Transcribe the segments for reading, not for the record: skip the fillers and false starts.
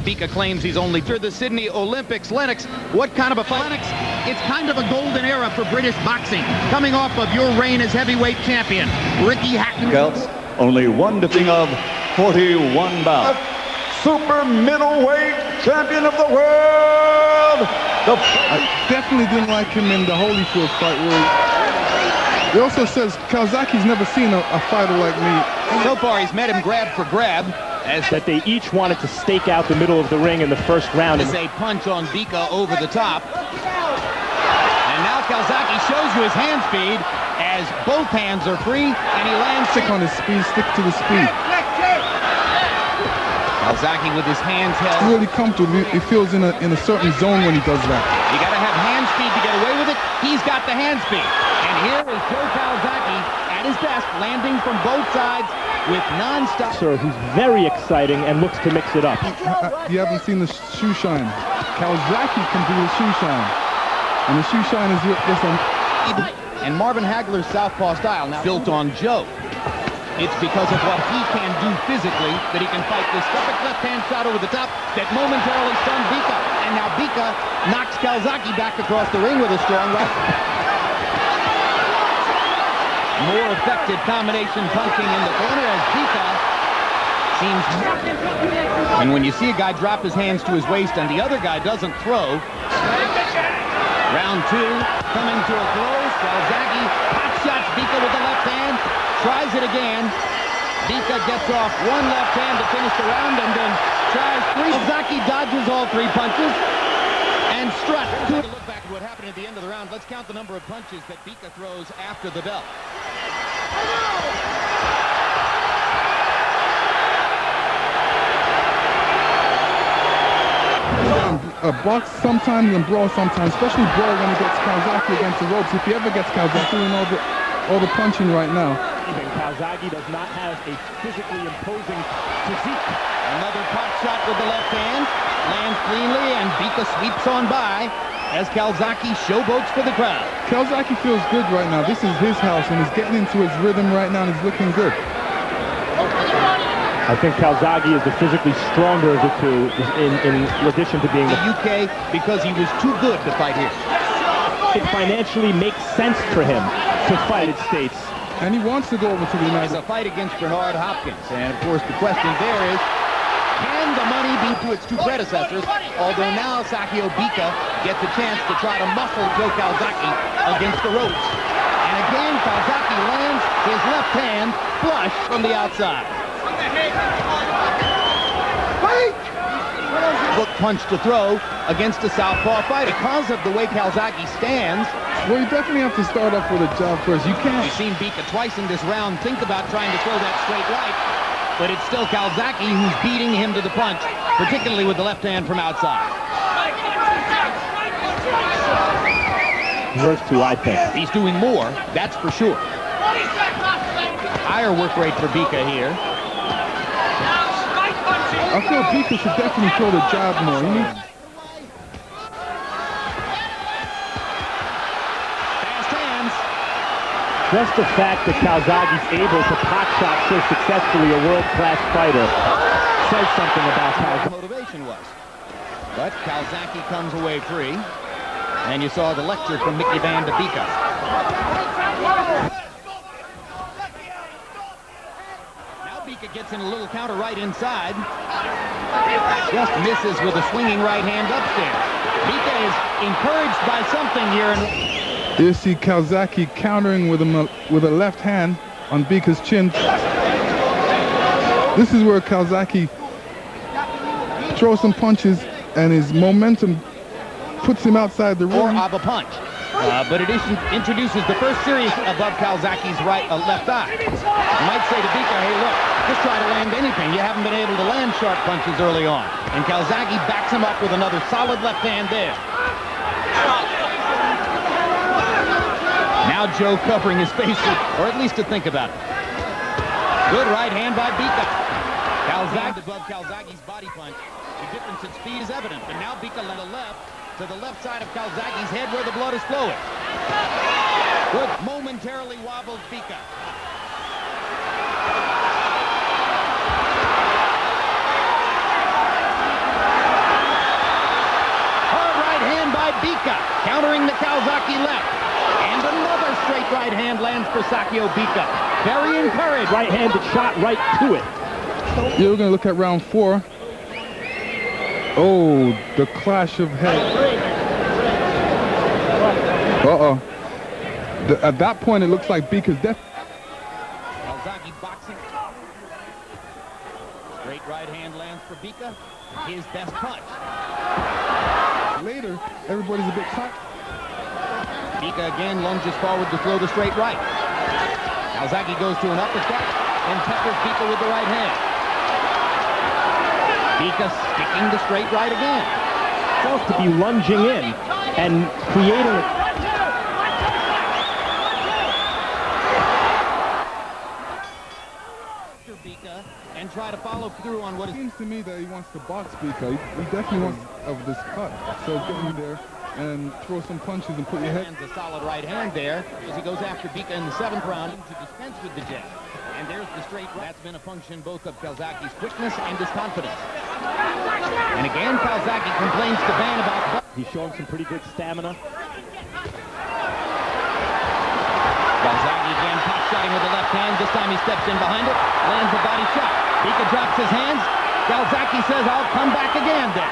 Bika claims he's only through the Sydney Olympics. Lennox, what kind of a fight? Lennox, it's kind of a golden era for British boxing, coming off of your reign as heavyweight champion. Ricky Hatton. Counts only one to think of, 41 bouts. Super middleweight champion of the world. I definitely didn't like him in the Holyfield fight. He also says Calzaghe's never seen a fighter like me. So far, he's met him grab for grab. As that they each wanted to stake out the middle of the ring in the first round. It's a punch on Bika over the top. And now Calzaghe shows you his hand speed as both hands are free and he lands. Stick on his speed, stick to the speed. Calzaghe with his hands held. He's really comfortable. He feels in a certain zone when he does that. You got to have hand speed to get away with it. He's got the hand speed. And here is Joe Calzaghe at his best, landing from both sides with non-stop. Sir, who's very exciting and looks to mix it up. You haven't seen the shoe shine. Calzaghe can do the shoe shine. And the shoe shine is this one. And Marvin Hagler's southpaw style now built on Joe. It's because of what he can do physically that he can fight this perfect left-hand shot over the top that momentarily stunned Bika. And now Bika knocks Calzaghe back across the ring with a strong right. More effective combination punching in the corner as Bika seems... And when you see a guy drop his hands to his waist and the other guy doesn't throw... Round two, coming to a close. Calzaghe hot shots Bika with the left hand, tries it again. Bika gets off one left hand to finish the round and then tries three. Calzaghe dodges all three punches and struts. Look back at what happened at the end of the round. Let's count the number of punches that Bika throws after the bell. Box sometimes and brawl sometimes, especially brawl when he gets Calzaghe against the ropes. If he ever gets Calzaghe doing all the punching right now. Even Calzaghe does not have a physically imposing physique. Another pot shot with the left hand, lands cleanly, and Bika sweeps on by as Calzaghe showboats for the crowd. Calzaghe feels good right now. This is his house, and he's getting into his rhythm right now, and he's looking good. I think Calzaghe is the physically stronger of the two, in addition to being the UK, because he was too good to fight here. It financially makes sense for him to fight at States. And he wants to go over to the United States. It's a fight against Bernard Hopkins, and of course the question there is, can the money be to its two predecessors? Although now Sakio Bika gets a chance to try to muscle Joe Calzaghe against the ropes. And again, Calzaghe lands his left hand flush from the outside. Hook punch to throw against a southpaw fight. Because of the way Calzaghe stands. Well, you definitely have to start off with a jab first. You can't. You've seen Bika twice in this round think about trying to throw that straight right, but it's still Calzaghe who's beating him to the punch, particularly with the left hand from outside. First two, I think. He's doing more, that's for sure. Higher work rate for Bika here. I feel Bika should definitely throw the jab more. Fast hands. Just the fact that Calzaghe's able to pot shot so successfully a world-class fighter says something about how motivation was. But Calzaghe comes away free. And you saw the lecture from Mickey Van to Bika. Bika gets in a little counter right inside. Just misses with a swinging right hand upstairs. Bika is encouraged by something here. You see Calzaghe countering with a left hand on Bika's chin. This is where Calzaghe throws some punches and his momentum puts him outside the ring. Or of a punch. But it introduces the first series above Calzaghe's left eye. You might say to Bika, hey, look, just try to land anything. You haven't been able to land sharp punches early on. And Calzaghe backs him up with another solid left hand there. Now Joe covering his face, or at least to think about it. Good right hand by Bika. Calzaghe above Calzaghe's body punch. The difference in speed is evident. But now Bika on the left. To the left side of Calzaghe's head where the blood is flowing. Good. Momentarily wobbles Bika. countering the Calzaghe left. And another straight right hand lands for Sakio Bika. Very encouraged. Right-handed shot right to it. Yeah, we're going to look at round 4. Oh, the clash of heads. Uh-oh. At that point, it looks like Bika's death. Calzaghe boxing. Straight right hand lands for Bika. His best punch. Later, everybody's a bit tight. Bika again lunges forward to throw the straight right. Calzaghe goes to an uppercut and peppers Bika with the right hand. Bika sticking the straight right again. Supposed to be lunging in and creating a... Bika and try to follow through on what It is... seems to me that he wants to box Bika. He definitely wants of this cut. So get in there and throw some punches and put your head... Lands a solid right hand there as he goes after Bika in the 7th round to dispense with the jab. And there's the straight right. That's been a function both of Calzaghe's quickness and his confidence. And again, Calzaghe complains to Van about... He's showing some pretty good stamina. Calzaghe again pop-shotting with the left hand. This time he steps in behind it, lands a body shot. Bika drops his hands. Calzaghe says, I'll come back again then.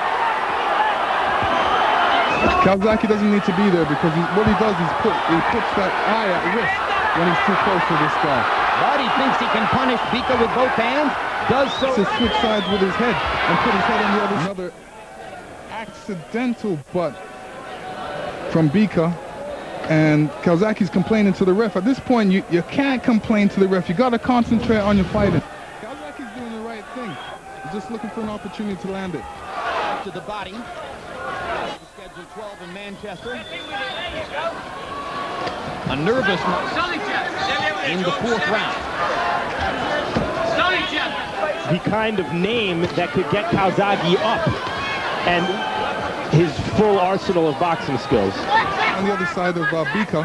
Calzaghe doesn't need to be there because what he does is he puts that eye at risk when he's too close to this guy. But he thinks he can punish Bika with both hands. Does so. To switch sides with his head and put his head on the other. Another accidental butt from Bika. And Calzaghe's complaining to the ref. At this point, you can't complain to the ref. You got to concentrate on your fighting. Calzaghe's doing the right thing. He's just looking for an opportunity to land it. To the body. Schedule 12 in Manchester. A nervous in the 4th round. The kind of name that could get Calzaghe up and his full arsenal of boxing skills. On the other side of Bika,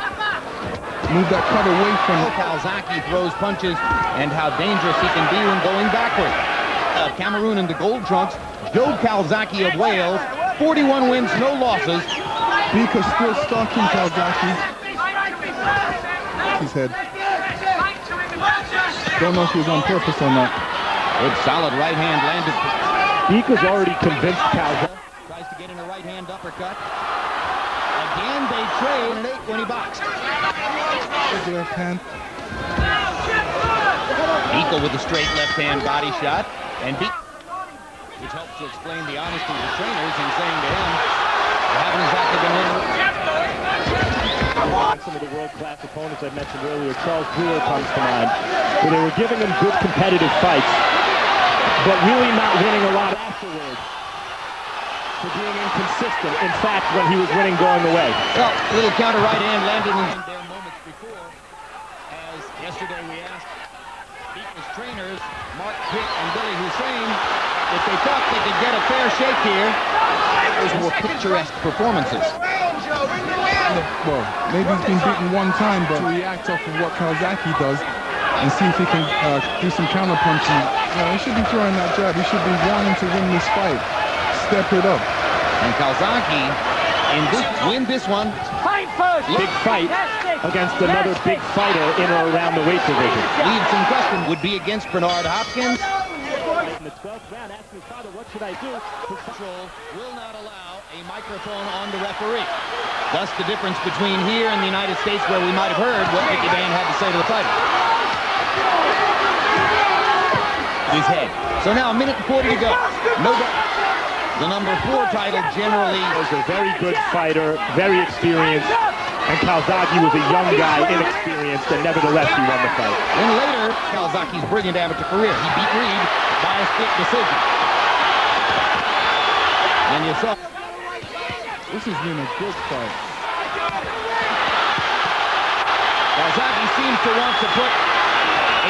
move that cut away from it. Calzaghe throws punches and how dangerous he can be when going backward. Cameroon in the gold trunks, Joe Calzaghe of Wales, 41 wins, no losses. Bika still stalking Calzaghe. His head. Don't know if he was on purpose or not. Good solid right hand landed. Bika's already convinced Calzaghe. Tries to get in a right hand uppercut. Again, they trade an 8 when he boxed. His left hand. Bika with a straight left hand body shot. And Bika, which helps to explain the honesty of the trainers in saying to him, they haven't exactly been winning. Some of the world-class opponents I mentioned earlier, Charles Brewer comes to mind, where they were giving him good competitive fights, but really not winning a lot afterwards for being inconsistent. In fact, when he was winning going away. Well, little counter right hand landed in there moments before. As yesterday we asked Bika's trainers, Mark Pitt and Billy Hussein, if they thought they could get a fair shake here. Those more picturesque performances. Well, maybe he's been beaten one time, but to react off of what Calzaghe does and see if he can do some counter punching. He should be throwing that jab. He should be wanting to win this fight. Step it up. And Calzaghe win this one. Big fight against another big fighter in or around the weight division. Leads in question would be against Bernard Hopkins. In the 12th round, asking his father, what should I do? Control will not allow a microphone on the referee. Thus the difference between here and the United States, where we might have heard what Mickey Van had to say to the fighter. His head. So now a minute and 40 to go. No doubt. The number 4 title generally was a very good fighter, very experienced, and Calzaghe was a young guy, inexperienced, and nevertheless he won the fight. Then later, Calzaghe's brilliant amateur career. He beat Reed by a split decision. And you saw... This has been a good fight. Calzaghe seems to want to put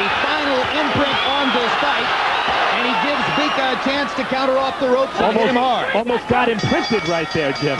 a final imprint on this fight, and he gives Bika a chance to counter off the ropes and hit him hard. Almost got imprinted right there, Jim.